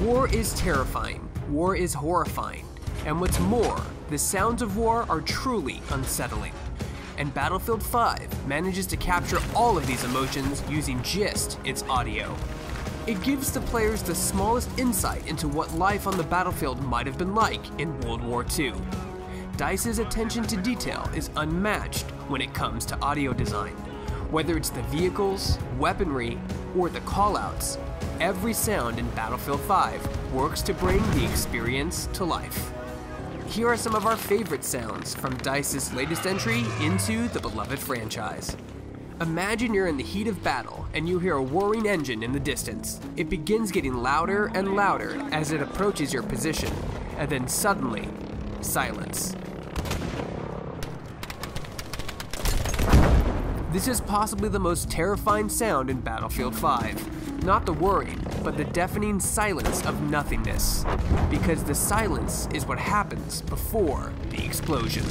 War is terrifying, war is horrifying, and what's more, the sounds of war are truly unsettling. And Battlefield 5 manages to capture all of these emotions using just its audio. It gives the players the smallest insight into what life on the battlefield might have been like in World War II. DICE's attention to detail is unmatched when it comes to audio design. Whether it's the vehicles, weaponry, or the callouts, every sound in Battlefield 5 works to bring the experience to life. Here are some of our favorite sounds from DICE's latest entry into the beloved franchise. Imagine you're in the heat of battle and you hear a whirring engine in the distance. It begins getting louder and louder as it approaches your position, and then suddenly, silence. This is possibly the most terrifying sound in Battlefield 5. Not the whirring, but the deafening silence of nothingness. Because the silence is what happens before the explosion.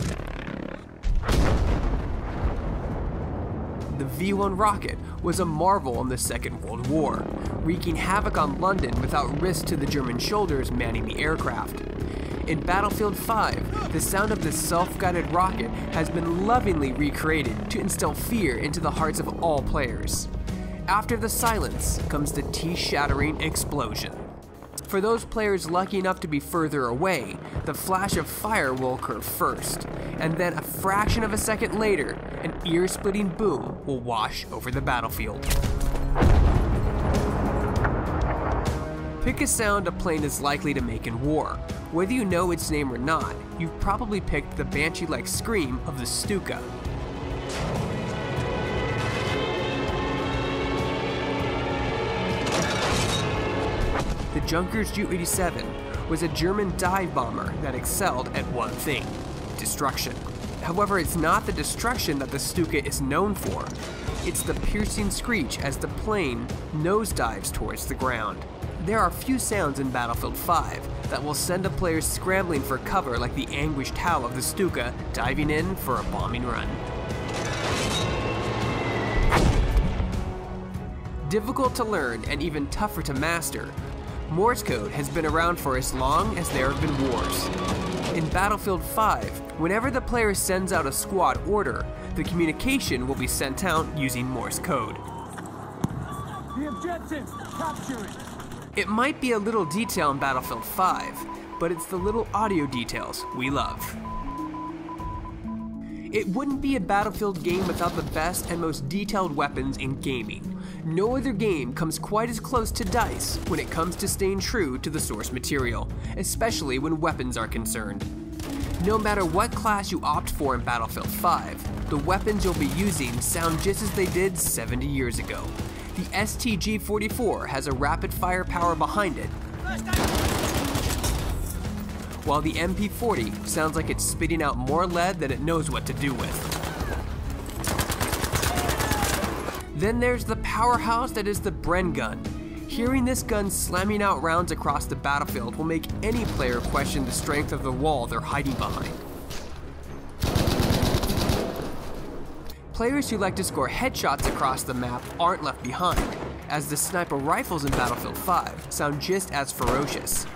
The V-1 rocket was a marvel in the Second World War, wreaking havoc on London without risk to the German shoulders manning the aircraft. In Battlefield 5, the sound of this self-guided rocket has been lovingly recreated to instill fear into the hearts of all players. After the silence comes the teeth-shattering explosion. For those players lucky enough to be further away, the flash of fire will occur first, and then a fraction of a second later, an ear-splitting boom will wash over the battlefield. Pick a sound a plane is likely to make in war. Whether you know its name or not, you've probably picked the banshee-like scream of the Stuka. The Junkers Ju-87 was a German dive bomber that excelled at one thing: destruction. However, it's not the destruction that the Stuka is known for. It's the piercing screech as the plane nosedives towards the ground. There are few sounds in Battlefield 5 that will send a player scrambling for cover like the anguished howl of the Stuka diving in for a bombing run. Difficult to learn and even tougher to master, Morse code has been around for as long as there have been wars. In Battlefield 5, whenever the player sends out a squad order, the communication will be sent out using Morse code. The objectives, capture it! It might be a little detail in Battlefield 5, but it's the little audio details we love. It wouldn't be a Battlefield game without the best and most detailed weapons in gaming. No other game comes quite as close to DICE when it comes to staying true to the source material, especially when weapons are concerned. No matter what class you opt for in Battlefield 5, the weapons you'll be using sound just as they did 70 years ago. The STG-44 has a rapid fire power behind it, while the MP40 sounds like it's spitting out more lead than it knows what to do with. Then there's the powerhouse that is the Bren gun. Hearing this gun slamming out rounds across the battlefield will make any player question the strength of the wall they're hiding behind. Players who like to score headshots across the map aren't left behind, as the sniper rifles in Battlefield 5 sound just as ferocious.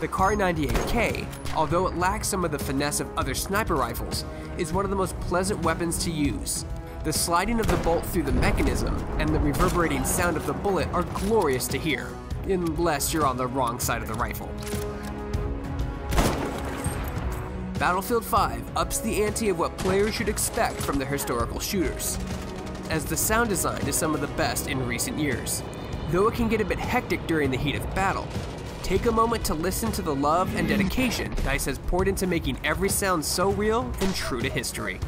The Kar98K, although it lacks some of the finesse of other sniper rifles, is one of the most pleasant weapons to use. The sliding of the bolt through the mechanism and the reverberating sound of the bullet are glorious to hear, unless you're on the wrong side of the rifle. Battlefield 5 ups the ante of what players should expect from their historical shooters, as the sound design is some of the best in recent years. Though it can get a bit hectic during the heat of battle, take a moment to listen to the love and dedication DICE has poured into making every sound so real and true to history.